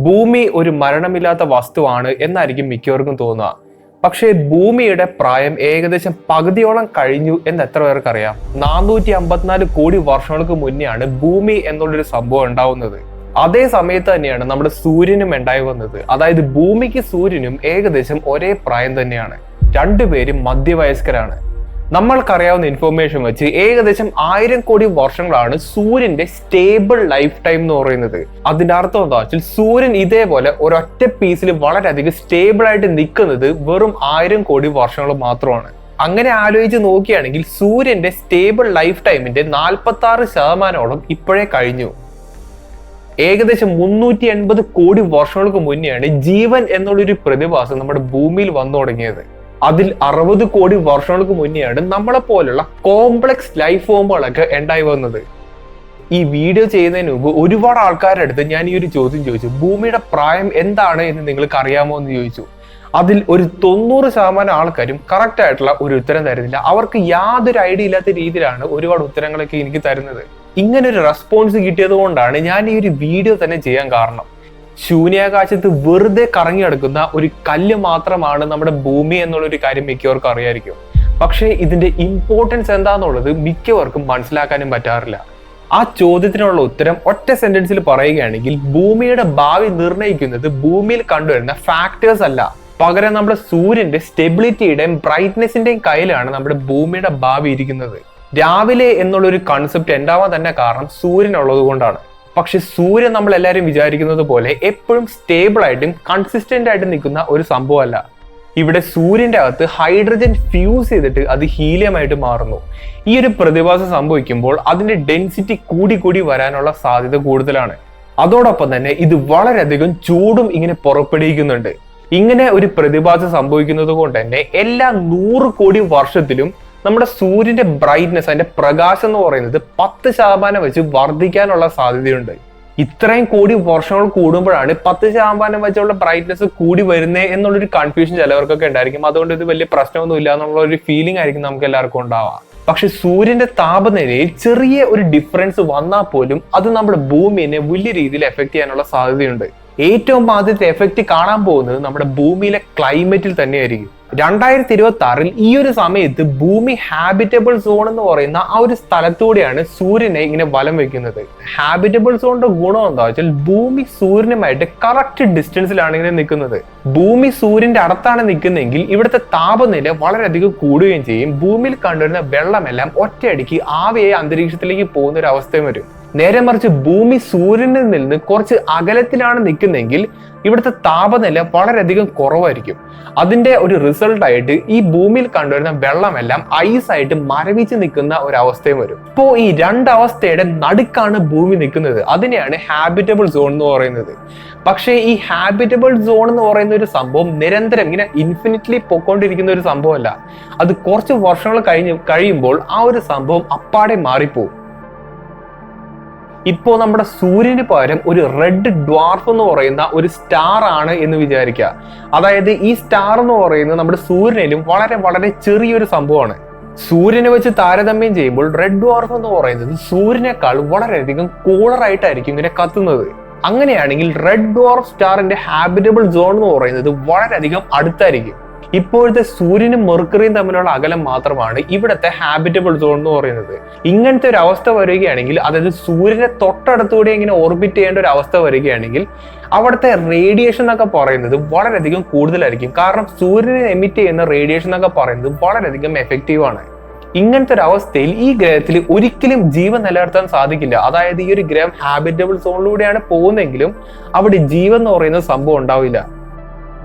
ഭൂമി ഒരു മരണമില്ലാത്ത വസ്തുവാണ് എന്നായിരിക്കും മിക്കവർക്കും തോന്നുക. പക്ഷേ ഭൂമിയുടെ പ്രായം ഏകദേശം പകുതിയോളം കഴിഞ്ഞു എന്ന് എത്ര പേർക്കറിയാം? 454 കോടി വർഷങ്ങൾക്ക് മുന്നെയാണ് ഭൂമി എന്നുള്ളൊരു സംഭവം ഉണ്ടാവുന്നത്. അതേ സമയത്ത് തന്നെയാണ് നമ്മുടെ സൂര്യനും ഉണ്ടായി വന്നത്. അതായത് ഭൂമിക്ക് സൂര്യനും ഏകദേശം ഒരേ പ്രായം തന്നെയാണ്. രണ്ടുപേരും മധ്യവയസ്കരാണ്. നമ്മൾക്കറിയാവുന്ന ഇൻഫോർമേഷൻ വെച്ച് ഏകദേശം 1000 കോടി വർഷങ്ങളാണ് സൂര്യന്റെ സ്റ്റേബിൾ ലൈഫ് ടൈം എന്ന് പറയുന്നത്. അതിന്റെ അർത്ഥം എന്താ വെച്ചാൽ സൂര്യൻ ഇതേപോലെ ഒരൊറ്റ പീസിൽ വളരെയധികം സ്റ്റേബിൾ ആയിട്ട് നിൽക്കുന്നത് വെറും 1000 കോടി വർഷങ്ങൾ മാത്രമാണ്. അങ്ങനെ ആലോചിച്ച് നോക്കുകയാണെങ്കിൽ സൂര്യന്റെ സ്റ്റേബിൾ ലൈഫ് ടൈമിന്റെ 46% ഇപ്പോഴേ കഴിഞ്ഞു. ഏകദേശം 380 കോടി വർഷങ്ങൾക്ക് മുന്നെയാണ് ജീവൻ എന്നുള്ളൊരു പ്രതിഭാസം നമ്മുടെ ഭൂമിയിൽ വന്നു തുടങ്ങിയത്. അതിൽ 60 കോടി വർഷങ്ങൾക്ക് മുന്നെയാണ് നമ്മളെ പോലുള്ള കോംപ്ലക്സ് ലൈഫ് ഫോമുകളൊക്കെ ഉണ്ടായി വന്നത്. ഈ വീഡിയോ ചെയ്യുന്നതിന് മുമ്പ് ഒരുപാട് ആൾക്കാരുടെ അടുത്ത് ഞാൻ ഈ ഒരു ചോദ്യം ചോദിച്ചു, ഭൂമിയുടെ പ്രായം എന്താണ് എന്ന് നിങ്ങൾക്ക് അറിയാമോ എന്ന് ചോദിച്ചു. അതിൽ ഒരു 90% ആൾക്കാരും കറക്റ്റ് ആയിട്ടുള്ള ഒരു ഉത്തരം തരുന്നില്ല. അവർക്ക് യാതൊരു ഐഡിയ ഇല്ലാത്ത രീതിയിലാണ് ഒരുപാട് ഉത്തരങ്ങളൊക്കെ എനിക്ക് തരുന്നത്. ഇങ്ങനെ ഒരു റെസ്പോൺസ് കിട്ടിയത് കൊണ്ടാണ് ഞാൻ ഈ ഒരു വീഡിയോ തന്നെ ചെയ്യാൻ കാരണം. ശൂന്യാകാശത്ത് വെറുതെ കറങ്ങി കിടക്കുന്ന ഒരു കല്ല് മാത്രമാണ് നമ്മുടെ ഭൂമി എന്നുള്ളൊരു കാര്യം മിക്കവർക്കും അറിയായിരിക്കും. പക്ഷേ ഇതിന്റെ ഇമ്പോർട്ടൻസ് എന്താന്നുള്ളത് മിക്കവർക്കും മനസ്സിലാക്കാനും പറ്റാറില്ല. ആ ചോദ്യത്തിനുള്ള ഉത്തരം ഒറ്റ സെന്റൻസിൽ പറയുകയാണെങ്കിൽ, ഭൂമിയുടെ ഭാവി നിർണ്ണയിക്കുന്നത് ഭൂമിയിൽ കണ്ടുവരുന്ന ഫാക്ടേഴ്സ് അല്ല, പകരം നമ്മുടെ സൂര്യന്റെ സ്റ്റെബിലിറ്റിയുടെയും ബ്രൈറ്റ്നെസിന്റെയും കയ്യിലാണ് നമ്മുടെ ഭൂമിയുടെ ഭാവി ഇരിക്കുന്നത്. രാവിലെ എന്നുള്ളൊരു കൺസെപ്റ്റ് ഉണ്ടാവാൻ തന്നെ കാരണം സൂര്യൻ ഉള്ളത് കൊണ്ടാണ്. പക്ഷെ സൂര്യൻ നമ്മൾ എല്ലാവരും വിചാരിക്കുന്നത് പോലെ എപ്പോഴും സ്റ്റേബിൾ ആയിട്ടും കൺസിസ്റ്റന്റ് ആയിട്ട് നിൽക്കുന്ന ഒരു സംഭവമല്ല. ഇവിടെ സൂര്യന്റെ അകത്ത് ഹൈഡ്രജൻ ഫ്യൂസ് ചെയ്തിട്ട് അത് ഹീലിയം ആയിട്ട് മാറുന്നു. ഈ ഒരു പ്രതിഭാസം സംഭവിക്കുമ്പോൾ അതിന്റെ ഡെൻസിറ്റി കൂടി വരാനുള്ള സാധ്യത കൂടുതലാണ്. അതോടൊപ്പം തന്നെ ഇത് വളരെയധികം ചൂടും ഇങ്ങനെ പുറപ്പെടുവിക്കുന്നുണ്ട്. ഇങ്ങനെ ഒരു പ്രതിഭാസം സംഭവിക്കുന്നത് കൊണ്ട് തന്നെ എല്ലാ 100 കോടി വർഷത്തിലും നമ്മുടെ സൂര്യന്റെ ബ്രൈറ്റ്നെസ്, അതിന്റെ പ്രകാശം എന്ന് പറയുന്നത് 10% വെച്ച് വർദ്ധിക്കാനുള്ള സാധ്യതയുണ്ട്. ഇത്രയും കോടി വർഷങ്ങൾ കൂടുമ്പോഴാണ് 10% വെച്ചുള്ള ബ്രൈറ്റ്നെസ് കൂടി വരുന്നേ എന്നുള്ളൊരു കൺഫ്യൂഷൻ ചിലവർക്കൊക്കെ ഉണ്ടായിരിക്കും. അതുകൊണ്ട് ഇത് വലിയ പ്രശ്നമൊന്നും ഇല്ല എന്നുള്ള ഒരു ഫീലിംഗ് ആയിരിക്കും നമുക്ക് എല്ലാവർക്കും ഉണ്ടാവുക. പക്ഷെ സൂര്യന്റെ താപനിലയിൽ ചെറിയ ഒരു ഡിഫറൻസ് വന്നാൽ പോലും അത് നമ്മുടെ ഭൂമിയെ വലിയ രീതിയിൽ എഫക്ട് ചെയ്യാനുള്ള സാധ്യതയുണ്ട്. ഏറ്റവും ആദ്യത്തെ എഫക്റ്റ് കാണാൻ പോകുന്നത് നമ്മുടെ ഭൂമിയിലെ ക്ലൈമറ്റിൽ തന്നെയായിരിക്കും. 2026 ഈ ഒരു സമയത്ത് ഭൂമി ഹാബിറ്റബിൾ സോൺ എന്ന് പറയുന്ന ആ ഒരു സ്ഥലത്തൂടെയാണ് സൂര്യനെ ഇങ്ങനെ വലം വെക്കുന്നത്. ഹാബിറ്റബിൾ സോണിന്റെ ഗുണം എന്താ വെച്ചാൽ ഭൂമി സൂര്യനുമായിട്ട് കറക്റ്റ് ഡിസ്റ്റൻസിലാണ് ഇങ്ങനെ നിൽക്കുന്നത്. ഭൂമി സൂര്യന്റെ അടുത്താണ് നിൽക്കുന്നതെങ്കിൽ ഇവിടുത്തെ താപനില വളരെയധികം കൂടുകയും ചെയ്യും. ഭൂമിയിൽ കണ്ടുവരുന്ന വെള്ളമെല്ലാം ഒറ്റയടിക്ക് ആവിയായി അന്തരീക്ഷത്തിലേക്ക് പോകുന്ന ഒരു അവസ്ഥയും വരും. നേരെ മറിച്ച് ഭൂമി സൂര്യനിൽ നിന്ന് കുറച്ച് അകലത്തിലാണ് നിൽക്കുന്നതെങ്കിൽ ഇവിടുത്തെ താപനില വളരെയധികം കുറവായിരിക്കും. അതിന്റെ ഒരു റിസൾട്ട് ആയിട്ട് ഈ ഭൂമിയിൽ കണ്ടുവരുന്ന വെള്ളമെല്ലാം ഐസായിട്ട് മരവിച്ച് നിൽക്കുന്ന ഒരു അവസ്ഥയും വരും. ഇപ്പോ ഈ രണ്ടവസ്ഥയുടെ നടുക്കാണ് ഭൂമി നിൽക്കുന്നത്. അതിനെയാണ് ഹാബിറ്റബിൾ സോൺ എന്ന് പറയുന്നത്. പക്ഷേ ഈ ഹാബിറ്റബിൾ സോൺ എന്ന് പറയുന്ന ഒരു സംഭവം നിരന്തരം ഇങ്ങനെ ഇൻഫിനിറ്റ്ലി പൊക്കോണ്ടിരിക്കുന്ന ഒരു സംഭവമല്ല. അത് കുറച്ച് വർഷങ്ങൾ കഴിയുമ്പോൾ ആ ഒരു സംഭവം അപ്പാടെ മാറിപ്പോകും. ഇപ്പോ നമ്മുടെ സൂര്യന് പകരം ഒരു റെഡ് ഡ്വാർഫ് എന്ന് പറയുന്ന ഒരു സ്റ്റാർ ആണ് എന്ന് വിചാരിക്കുക. അതായത് ഈ സ്റ്റാർ എന്ന് പറയുന്നത് നമ്മുടെ സൂര്യനിലും വളരെ ചെറിയൊരു സംഭവമാണ്. സൂര്യനെ വെച്ച് താരതമ്യം ചെയ്യുമ്പോൾ റെഡ് ഡ്വാർഫ് എന്ന് പറയുന്നത് സൂര്യനേക്കാൾ വളരെയധികം കൂളറായിട്ടായിരിക്കും ഇങ്ങനെ കത്തുന്നത്. അങ്ങനെയാണെങ്കിൽ റെഡ് ഡ്വാർഫ് സ്റ്റാറിന്റെ ഹാബിറ്റബിൾ സോൺ എന്ന് പറയുന്നത് വളരെയധികം അടുത്തായിരിക്കും. ഇപ്പോഴത്തെ സൂര്യനും മെർക്കുറിയും തമ്മിലുള്ള അകലം മാത്രമാണ് ഇവിടുത്തെ ഹാബിറ്റബിൾ സോൺ എന്ന് പറയുന്നത്. ഇങ്ങനത്തെ ഒരു അവസ്ഥ വരികയാണെങ്കിൽ, അതായത് സൂര്യനെ തൊട്ടടുത്തൂടെ ഇങ്ങനെ ഓർബിറ്റ് ചെയ്യേണ്ട ഒരു അവസ്ഥ വരികയാണെങ്കിൽ അവിടുത്തെ റേഡിയേഷൻ എന്നൊക്കെ പറയുന്നത് വളരെയധികം കൂടുതലായിരിക്കും. കാരണം സൂര്യനെ എമിറ്റ് ചെയ്യുന്ന റേഡിയേഷൻ എന്നൊക്കെ പറയുന്നത് വളരെയധികം എഫക്റ്റീവ് ആണ്. ഇങ്ങനത്തെ ഒരു അവസ്ഥയിൽ ഈ ഗ്രഹത്തിൽ ഒരിക്കലും ജീവൻ നിലനിർത്താൻ സാധിക്കില്ല. അതായത് ഈ ഒരു ഗ്രഹം ഹാബിറ്റബിൾ സോണിലൂടെയാണ് പോകുന്നതെങ്കിലും അവിടെ ജീവൻ എന്ന് പറയുന്ന സംഭവം ഉണ്ടാവില്ല.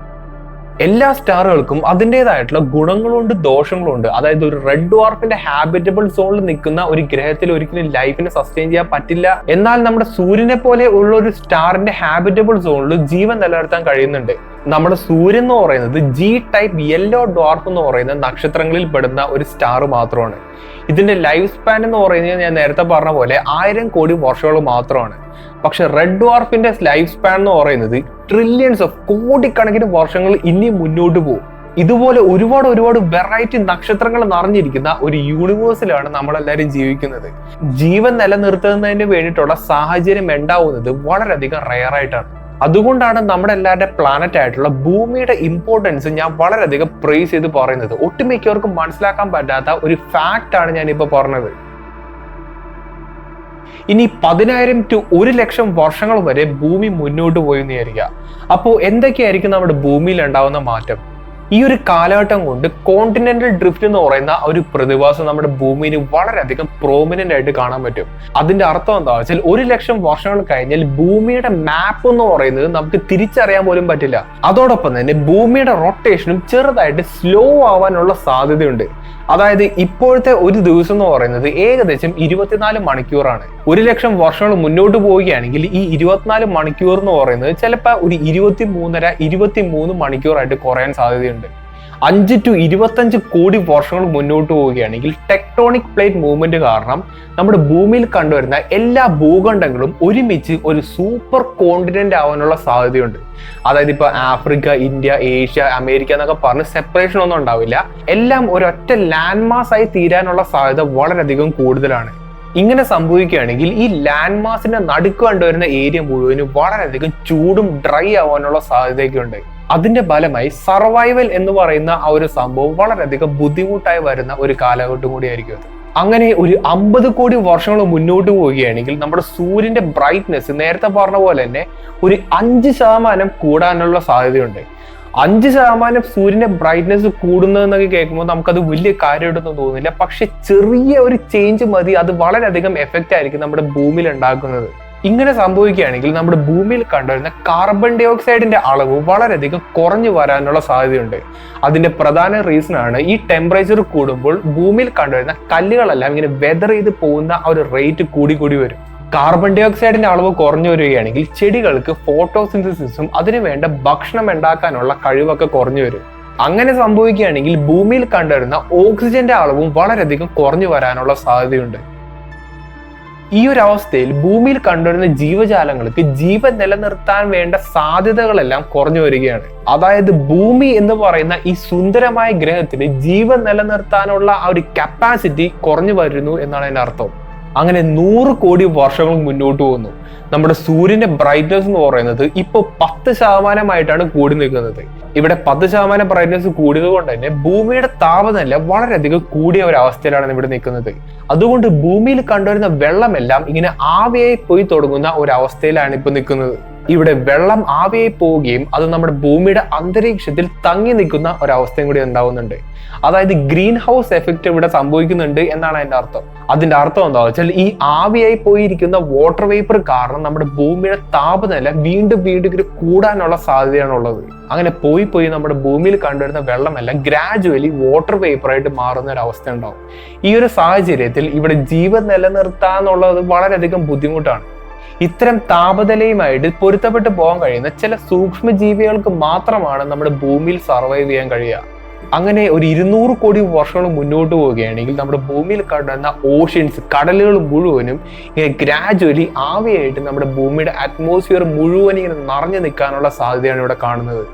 എല്ലാ സ്റ്റാറുകൾക്കും അതിൻ്റെതായിട്ടുള്ള ഗുണങ്ങളുണ്ട് ദോഷങ്ങളുണ്ട്. അതായത് ഒരു റെഡ് ഡ്വാർഫിന്റെ ഹാബിറ്റബിൾ സോണിൽ നിൽക്കുന്ന ഒരു ഗ്രഹത്തിൽ ഒരിക്കലും ലൈഫിനെ സസ്റ്റെയിൻ ചെയ്യാൻ പറ്റില്ല. എന്നാൽ നമ്മുടെ സൂര്യനെ പോലെ ഉള്ള ഒരു സ്റ്റാറിന്റെ ഹാബിറ്റബിൾ സോണിൽ ജീവൻ നിലനിർത്താൻ കഴിയുന്നുണ്ട്. നമ്മുടെ സൂര്യൻ എന്ന് പറയുന്നത് ജി ടൈപ്പ് യെല്ലോ ഡ്വാർഫ് എന്ന് പറയുന്ന നക്ഷത്രങ്ങളിൽ പെടുന്ന ഒരു സ്റ്റാർ മാത്രമാണ്. ഇതിന്റെ ലൈഫ് സ്പാൻ എന്ന് പറയുന്നത് ഞാൻ നേരത്തെ പറഞ്ഞ പോലെ 1000 കോടി വർഷങ്ങൾ മാത്രമാണ്. പക്ഷെ റെഡ് ഡ്വാർഫിന്റെ ലൈഫ് സ്പാൻ എന്ന് പറയുന്നത് ട്രില്യൺസ് ഓഫ് കോടിക്കണക്കിന് വർഷങ്ങൾ ഇനി മുന്നോട്ട് പോകും. ഇതുപോലെ ഒരുപാട് വെറൈറ്റി നക്ഷത്രങ്ങൾ നിറഞ്ഞിരിക്കുന്ന ഒരു യൂണിവേഴ്സിലാണ് നമ്മളെല്ലാവരും ജീവിക്കുന്നത്. ജീവൻ നിലനിർത്തുന്നതിന് വേണ്ടിയിട്ടുള്ള സാഹചര്യം ഉണ്ടാവുന്നത് വളരെയധികം റെയർ ആയിട്ടാണ്. അതുകൊണ്ടാണ് നമ്മുടെ എല്ലാവരുടെ പ്ലാനറ്റ് ആയിട്ടുള്ള ഭൂമിയുടെ ഇമ്പോർട്ടൻസ് ഞാൻ വളരെയധികം പ്രൈസ് ചെയ്ത് പറയുന്നത്. ഒട്ടുമിക്കവർക്കും മനസ്സിലാക്കാൻ പറ്റാത്ത ഒരു ഫാക്റ്റ് ആണ് ഞാൻ ഇപ്പൊ പറഞ്ഞത്. ഇനി 10,000 to 1,00,000 വർഷങ്ങൾ വരെ ഭൂമി മുന്നോട്ട് പോയി എന്ന് വിചാരിക്കുക. അപ്പോൾ എന്തൊക്കെയായിരിക്കും നമ്മുടെ ഭൂമിയിൽ ഉണ്ടാവുന്ന മാറ്റം? ഈ ഒരു കാലഘട്ടം കൊണ്ട് കോണ്ടിനെന്റൽ ഡ്രിഫ്റ്റ് എന്ന് പറയുന്ന ഒരു പ്രതിഭാസം നമ്മുടെ ഭൂമിയിൽ വളരെയധികം പ്രോമിനന്റ് ആയിട്ട് കാണാൻ പറ്റും. അതിന്റെ അർത്ഥം എന്താ വെച്ചാൽ 1,00,000 വർഷങ്ങൾ കഴിഞ്ഞാൽ ഭൂമിയുടെ മാപ്പ് എന്ന് പറയുന്നത് നമുക്ക് തിരിച്ചറിയാൻ പോലും പറ്റില്ല. അതോടൊപ്പം തന്നെ ഭൂമിയുടെ റൊട്ടേഷനും ചെറുതായിട്ട് സ്ലോ ആവാനുള്ള സാധ്യതയുണ്ട്. അതായത് ഇപ്പോഴത്തെ ഒരു ദിവസം എന്ന് പറയുന്നത് ഏകദേശം 24 മണിക്കൂറാണ്. 1,00,000 വർഷങ്ങൾ മുന്നോട്ട് പോവുകയാണെങ്കിൽ ഈ 24 മണിക്കൂർ എന്ന് പറയുന്നത് ചിലപ്പോൾ ഒരു 23 മണിക്കൂറായിട്ട് കുറയാൻ സാധ്യതയുണ്ട്. 5 to 25 കോടി വർഷങ്ങൾ മുന്നോട്ട് പോവുകയാണെങ്കിൽ ടെക്ടോണിക് പ്ലേറ്റ് മൂവ്മെന്റ് കാരണം നമ്മുടെ ഭൂമിയിൽ കണ്ടുവരുന്ന എല്ലാ ഭൂഖണ്ഡങ്ങളും ഒരുമിച്ച് ഒരു സൂപ്പർ കോണ്ടിനെന്റ് ആവാനുള്ള സാധ്യതയുണ്ട്. അതായത് ഇപ്പൊ ആഫ്രിക്ക, ഇന്ത്യ, ഏഷ്യ, അമേരിക്ക എന്നൊക്കെ പറഞ്ഞ് സെപ്പറേഷൻ ഒന്നും ഉണ്ടാവില്ല. എല്ലാം ഒരൊറ്റ ലാൻഡ് മാസ് ആയി തീരാനുള്ള സാധ്യത വളരെയധികം കൂടുതലാണ്. ഇങ്ങനെ സംഭവിക്കുകയാണെങ്കിൽ ഈ ലാൻഡ് മാസിന്റെ നടുക്ക് കണ്ടുവരുന്ന ഏരിയ മുഴുവനും വളരെയധികം ചൂടും ഡ്രൈ ആവാനുള്ള സാധ്യതയൊക്കെ ഉണ്ട്. അതിന്റെ ഫലമായി സർവൈവൽ എന്ന് പറയുന്ന ആ ഒരു സംഭവം വളരെയധികം ബുദ്ധിമുട്ടായി വരുന്ന ഒരു കാലഘട്ടം കൂടിയായിരിക്കും അത്. അങ്ങനെ ഒരു 50 കോടി വർഷങ്ങൾ മുന്നോട്ട് പോവുകയാണെങ്കിൽ നമ്മുടെ സൂര്യന്റെ ബ്രൈറ്റ്നെസ് നേരത്തെ പറഞ്ഞ പോലെ തന്നെ ഒരു 5% കൂടാനുള്ള സാധ്യതയുണ്ട്. 5% സൂര്യന്റെ ബ്രൈറ്റ്നെസ് കൂടുന്നതെന്നൊക്കെ കേൾക്കുമ്പോൾ നമുക്കത് വലിയ കാര്യമായിട്ടൊന്നും തോന്നുന്നില്ല. പക്ഷെ ചെറിയ ഒരു ചേഞ്ച് മതി, അത് വളരെയധികം എഫക്റ്റ് ആയിരിക്കും നമ്മുടെ ഭൂമിയിൽ ഉണ്ടാക്കുന്നത്. ഇങ്ങനെ സംഭവിക്കുകയാണെങ്കിൽ നമ്മുടെ ഭൂമിയിൽ കണ്ടുവരുന്ന കാർബൺ ഡൈ ഓക്സൈഡിന്റെ അളവ് വളരെയധികം കുറഞ്ഞു വരാനുള്ള സാധ്യതയുണ്ട്. അതിന്റെ പ്രധാന റീസൺ ആണ് ഈ ടെമ്പറേച്ചർ കൂടുമ്പോൾ ഭൂമിയിൽ കണ്ടുവരുന്ന കല്ലുകളെല്ലാം ഇങ്ങനെ വെതർ ചെയ്ത് പോകുന്ന ആ ഒരു റേറ്റ് കൂടി വരും. കാർബൺ ഡൈ ഓക്സൈഡിന്റെ അളവ് കുറഞ്ഞു വരികയാണെങ്കിൽ ചെടികൾക്ക് ഫോട്ടോസിന്തസിസും അതിനു വേണ്ട ഭക്ഷണം ഉണ്ടാക്കാനുള്ള കഴിവൊക്കെ കുറഞ്ഞു വരും. അങ്ങനെ സംഭവിക്കുകയാണെങ്കിൽ ഭൂമിയിൽ കണ്ടുവരുന്ന ഓക്സിജന്റെ അളവും വളരെയധികം കുറഞ്ഞു വരാനുള്ള സാധ്യതയുണ്ട്. ഈ ഒരു അവസ്ഥയിൽ ഭൂമിയിൽ കണ്ടുവരുന്ന ജീവജാലങ്ങൾക്ക് ജീവൻ നിലനിർത്താൻ വേണ്ട സാധ്യതകളെല്ലാം കുറഞ്ഞു വരികയാണ്. അതായത് ഭൂമി എന്ന് പറയുന്ന ഈ സുന്ദരമായ ഗ്രഹത്തിന് ജീവൻ നിലനിർത്താനുള്ള ആ ഒരു കപ്പാസിറ്റി കുറഞ്ഞു വരുന്നു എന്നാണ് അതിന്റെ അർത്ഥം. അങ്ങനെ 100 കോടി വർഷങ്ങൾ മുന്നോട്ട് പോകുന്നു. നമ്മുടെ സൂര്യന്റെ ബ്രൈറ്റ്നസ് എന്ന് പറയുന്നത് ഇപ്പോൾ 10% കൂടി നിൽക്കുന്നത്. ഇവിടെ 10% ബ്രൈറ്റ്നസ് കൂടിയത് കൊണ്ട് തന്നെ ഭൂമിയുടെ താപനില വളരെയധികം കൂടിയ ഒരു അവസ്ഥയിലാണ് ഇവിടെ നിൽക്കുന്നത്. അതുകൊണ്ട് ഭൂമിയിൽ കണ്ടുവരുന്ന വെള്ളമെല്ലാം ഇങ്ങനെ ആവിയായി പോയി തുടങ്ങുന്ന ഒരു അവസ്ഥയിലാണ് ഇപ്പൊ നിൽക്കുന്നത്. ഇവിടെ വെള്ളം ആവിയായി പോവുകയും അത് നമ്മുടെ ഭൂമിയുടെ അന്തരീക്ഷത്തിൽ തങ്ങി നിൽക്കുന്ന ഒരവസ്ഥയും കൂടി ഉണ്ടാവുന്നുണ്ട്. അതായത് ഗ്രീൻ ഹൗസ് എഫക്റ്റ് ഇവിടെ സംഭവിക്കുന്നുണ്ട് എന്നാണ് അതിന്റെ അർത്ഥം. അതിന്റെ അർത്ഥം എന്താ വെച്ചാൽ ഈ ആവിയായി പോയിരിക്കുന്ന വാട്ടർ വേപ്പർ കാരണം നമ്മുടെ ഭൂമിയുടെ താപനില വീണ്ടും ഇങ്ങനെ കൂടാനുള്ള സാധ്യതയാണുള്ളത്. അങ്ങനെ പോയി നമ്മുടെ ഭൂമിയിൽ കണ്ടുവരുന്ന വെള്ളമെല്ലാം ഗ്രാജുവലി വാട്ടർ വേപ്പറായിട്ട് മാറുന്ന ഒരു അവസ്ഥ ഉണ്ടാവും. ഈ ഒരു സാഹചര്യത്തിൽ ഇവിടെ ജീവൻ നിലനിർത്താന്നുള്ളത് വളരെയധികം ബുദ്ധിമുട്ടാണ്. ഇത്തരം താപനിലയുമായിട്ട് പൊരുത്തപ്പെട്ട് പോകാൻ കഴിയുന്ന ചില സൂക്ഷ്മജീവികൾക്ക് മാത്രമാണ് നമ്മുടെ ഭൂമിയിൽ സർവൈവ് ചെയ്യാൻ കഴിയുക. അങ്ങനെ ഒരു 200 കോടി വർഷങ്ങൾ മുന്നോട്ട് പോവുകയാണെങ്കിൽ നമ്മുടെ ഭൂമിയിൽ കണ്ടുവരുന്ന ഓഷ്യൻസ്, കടലുകൾ മുഴുവനും ഇങ്ങനെ ഗ്രാജുവലി ആവിയായിട്ട് നമ്മുടെ ഭൂമിയുടെ അറ്റ്മോസ്ഫിയർ മുഴുവൻ ഇങ്ങനെ നിറഞ്ഞു നിൽക്കാനുള്ള സാധ്യതയാണ് ഇവിടെ കാണുന്നത്.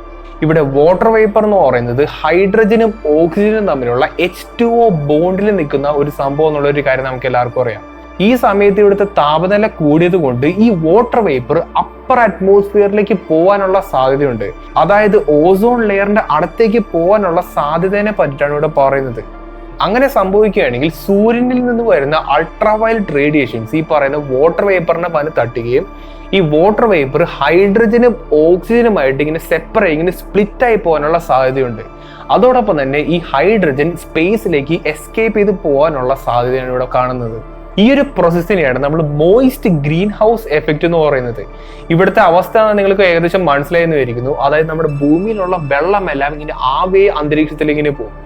ഇവിടെ വാട്ടർ വേപ്പർ എന്ന് പറയുന്നത് ഹൈഡ്രജനും ഓക്സിജനും തമ്മിലുള്ള H2O ബോണ്ടിൽ നിൽക്കുന്ന ഒരു സംഭവം എന്നുള്ള ഒരു കാര്യം നമുക്ക് എല്ലാവർക്കും അറിയാം. ഈ സമയത്ത് ഇവിടുത്തെ താപനില കൂടിയത് കൊണ്ട് ഈ വാട്ടർ വേപ്പർ അപ്പർ അറ്റ്മോസ്ഫിയറിലേക്ക് പോകാനുള്ള സാധ്യതയുണ്ട്. അതായത് ഓസോൺ ലെയറിന്റെ അടുത്തേക്ക് പോകാനുള്ള സാധ്യതയെ പറ്റിയിട്ടാണ് ഇവിടെ പറയുന്നത്. അങ്ങനെ സംഭവിക്കുകയാണെങ്കിൽ സൂര്യനിൽ നിന്ന് വരുന്ന അൾട്രാവയലറ്റ് റേഡിയേഷൻസ് ഈ പറയുന്ന വാട്ടർ വേപ്പറിനെ വന്ന് തട്ടുകയും ഈ വാട്ടർ വേപ്പർ ഹൈഡ്രജനും ഓക്സിജനുമായിട്ട് ഇങ്ങനെ സ്പ്ലിറ്റ് ആയി പോകാനുള്ള സാധ്യതയുണ്ട്. അതോടൊപ്പം തന്നെ ഈ ഹൈഡ്രജൻ സ്പേസിലേക്ക് എസ്കേപ്പ് ചെയ്ത് പോകാനുള്ള സാധ്യതയാണ് ഇവിടെ കാണുന്നത്. ഈ ഒരു പ്രോസസ്സിനെയാണ് നമ്മൾ മോയിസ്റ്റ് ഗ്രീൻ ഹൗസ് എഫക്റ്റ് എന്ന് പറയുന്നത്. ഇവിടുത്തെ അവസ്ഥ നിങ്ങൾക്ക് ഏകദേശം മനസ്സിലായെന്ന് വിചാരിക്കുന്നു. അതായത് നമ്മുടെ ഭൂമിയിലുള്ള വെള്ളമെല്ലാം ഇങ്ങനെ ആവേ അന്തരീക്ഷത്തിലേക്ക് ഇങ്ങനെ പോകും.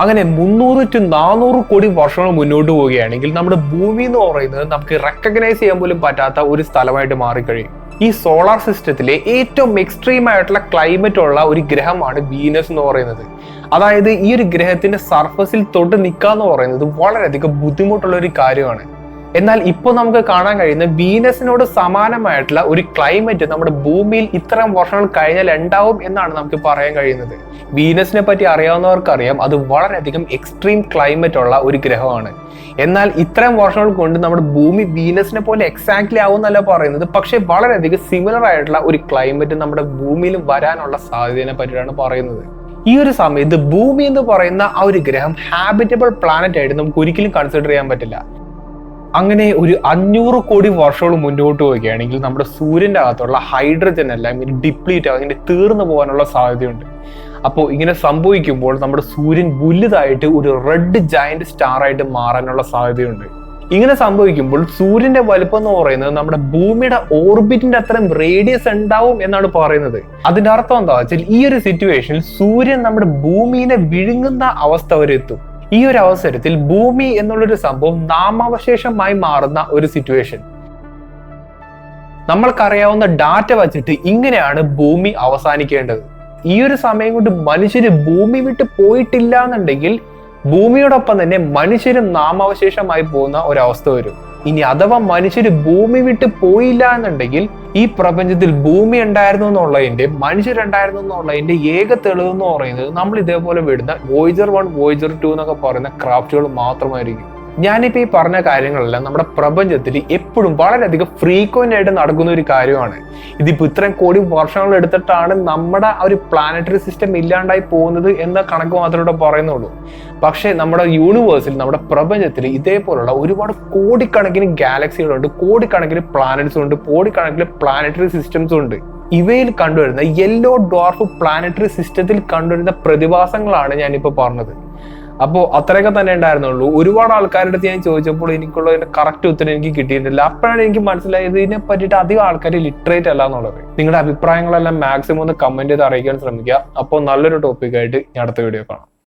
അങ്ങനെ 300 to 400 കോടി വർഷങ്ങൾ മുന്നോട്ട് പോവുകയാണെങ്കിൽ നമ്മുടെ ഭൂമി എന്ന് പറയുന്നത് നമുക്ക് റെക്കഗ്നൈസ് ചെയ്യാൻ പോലും പറ്റാത്ത ഒരു സ്ഥലമായിട്ട് മാറിക്കഴിയും. ഈ സോളാർ സിസ്റ്റത്തിലെ ഏറ്റവും എക്സ്ട്രീം ആയിട്ടുള്ള ക്ലൈമറ്റ് ഉള്ള ഒരു ഗ്രഹമാണ് വീനസ് എന്ന് പറയുന്നത്. അതായത് ഈ ഒരു ഗ്രഹത്തിന്റെ സർഫസിൽ തൊട്ട് നിൽക്കുക എന്ന് പറയുന്നത് വളരെയധികം ബുദ്ധിമുട്ടുള്ള ഒരു കാര്യമാണ്. എന്നാൽ ഇപ്പോൾ നമുക്ക് കാണാൻ കഴിയുന്ന വീനസിനോട് സമാനമായിട്ടുള്ള ഒരു ക്ലൈമറ്റ് നമ്മുടെ ഭൂമിയിൽ ഇത്തരം വർഷങ്ങൾ കഴിഞ്ഞാൽ ഉണ്ടാവും എന്നാണ് നമുക്ക് പറയാൻ കഴിയുന്നത്. വീനസിനെ പറ്റി അറിയാവുന്നവർക്കറിയാം, അത് വളരെയധികം എക്സ്ട്രീം ക്ലൈമറ്റ് ഉള്ള ഒരു ഗ്രഹമാണ്. എന്നാൽ ഇത്തരം വർഷങ്ങൾ കൊണ്ട് നമ്മുടെ ഭൂമി വീനസിനെ പോലെ എക്സാക്ട്ലി ആവുമെന്നല്ല പറയുന്നത്, പക്ഷെ വളരെയധികം സിമിലർ ആയിട്ടുള്ള ഒരു ക്ലൈമറ്റ് നമ്മുടെ ഭൂമിയിൽ വരാനുള്ള സാധ്യതയെ പറ്റിയാണ് പറയുന്നത്. ഈ ഒരു സമയത്ത് ഭൂമി എന്ന് പറയുന്ന ആ ഒരു ഗ്രഹം ഹാബിറ്റബിൾ പ്ലാനറ്റ് ആയിട്ട് നമുക്ക് ഒരിക്കലും കൺസിഡർ ചെയ്യാൻ പറ്റില്ല. അങ്ങനെ ഒരു 500 കോടി വർഷങ്ങൾ മുന്നോട്ട് പോവുകയാണെങ്കിൽ നമ്മുടെ സൂര്യന്റെ അകത്തുള്ള ഹൈഡ്രജൻ എല്ലാം ഇങ്ങനെ ഡിപ്ലീറ്റ് ആവും, ഇങ്ങനെ തീർന്നു പോകാനുള്ള സാധ്യതയുണ്ട്. അപ്പോൾ ഇങ്ങനെ സംഭവിക്കുമ്പോൾ നമ്മുടെ സൂര്യൻ വലുതായിട്ട് ഒരു റെഡ് ജയന്റ് സ്റ്റാർ ആയിട്ട് മാറാനുള്ള സാധ്യതയുണ്ട്. ഇങ്ങനെ സംഭവിക്കുമ്പോൾ സൂര്യന്റെ വലുപ്പം എന്ന് പറയുന്നത് നമ്മുടെ ഭൂമിയുടെ ഓർബിറ്റിന്റെ അത്രയും റേഡിയസ് ഉണ്ടാവും എന്നാണ് പറയുന്നത്. അതിന്റെ അർത്ഥം എന്താ വെച്ചാൽ ഈ ഒരു സിറ്റുവേഷനിൽ സൂര്യൻ നമ്മുടെ ഭൂമിയെ വിഴുങ്ങുന്ന അവസ്ഥ വരെ എത്തും. ഈ ഒരു അവസരത്തിൽ ഭൂമി എന്നുള്ളൊരു സംഭവം നാമാവശേഷമായി മാറുന്ന ഒരു സിറ്റുവേഷൻ. നമ്മൾക്കറിയാവുന്ന ഡാറ്റ വച്ചിട്ട് ഇങ്ങനെയാണ് ഭൂമി അവസാനിക്കേണ്ടത്. ഈ ഒരു സമയം കൊണ്ട് മനുഷ്യര് ഭൂമി വിട്ട് പോയിട്ടില്ല എന്നുണ്ടെങ്കിൽ ഭൂമിയോടൊപ്പം തന്നെ മനുഷ്യരും നാമാവശേഷമായി പോകുന്ന ഒരവസ്ഥ വരും. ഇനി അഥവാ മനുഷ്യര് ഭൂമി വിട്ട് പോയില്ല എന്നുണ്ടെങ്കിൽ ഈ പ്രപഞ്ചത്തിൽ ഭൂമി ഉണ്ടായിരുന്നു എന്നുള്ളതിന്റെ മനുഷ്യരുണ്ടായിരുന്നു എന്നുള്ളതിന്റെ ഏക തെളിവ് എന്ന് പറയുന്നത് നമ്മൾ ഇതേപോലെ വിടുന്ന വോയേജർ 1 വോയേജർ 2 എന്നൊക്കെ പറയുന്ന ക്രാഫ്റ്റുകൾ മാത്രമായിരിക്കും. ഞാനിപ്പോൾ ഈ പറഞ്ഞ കാര്യങ്ങളെല്ലാം നമ്മുടെ പ്രപഞ്ചത്തിൽ എപ്പോഴും വളരെയധികം ഫ്രീക്വന്റ് ആയിട്ട് നടക്കുന്ന ഒരു കാര്യമാണ്. ഇതിപ്പോൾ ഇത്രയും കോടി വർഷങ്ങൾ എടുത്തിട്ടാണ് നമ്മുടെ ആ ഒരു പ്ലാനറ്ററി സിസ്റ്റം ഇല്ലാണ്ടായി പോകുന്നത് എന്ന കണക്ക് മാത്രമേ ഇവിടെ പറയുന്നുള്ളൂ. പക്ഷേ നമ്മുടെ യൂണിവേഴ്സിൽ, നമ്മുടെ പ്രപഞ്ചത്തിൽ ഇതേപോലുള്ള ഒരുപാട് കോടിക്കണക്കിന് ഗാലക്സികളുണ്ട്, കോടിക്കണക്കിന് പ്ലാനറ്റ്സും ഉണ്ട്, കോടിക്കണക്കിന് പ്ലാനറ്ററി സിസ്റ്റംസും ഉണ്ട്. ഇവയിൽ കണ്ടുവരുന്ന യെല്ലോ ഡ്വാർഫ് പ്ലാനറ്ററി സിസ്റ്റത്തിൽ കണ്ടുവരുന്ന പ്രതിഭാസങ്ങളാണ് ഞാനിപ്പോൾ പറഞ്ഞത്. അപ്പോൾ അത്രയൊക്കെ തന്നെ ഉണ്ടായിരുന്നുള്ളൂ. ഒരുപാട് ആൾക്കാരുടെ അടുത്ത് ഞാൻ ചോദിച്ചപ്പോൾ എനിക്കുള്ള കറക്റ്റ് ഉത്തരം എനിക്ക് കിട്ടിയിട്ടില്ല. അപ്പോഴാണ് എനിക്ക് മനസ്സിലായത് ഇതിനെ പറ്റിയിട്ട് അധികം ആൾക്കാർ ലിറ്ററേറ്റ് അല്ല എന്നുള്ളത്. നിങ്ങളുടെ അഭിപ്രായങ്ങളെല്ലാം മാക്സിമം ഒന്ന് കമന്റ് ചെയ്ത് അറിയിക്കാൻ ശ്രമിക്കുക. അപ്പോൾ നല്ലൊരു ടോപ്പിക്കായിട്ട് ഞാൻ അടുത്ത വീഡിയോ കാണാം.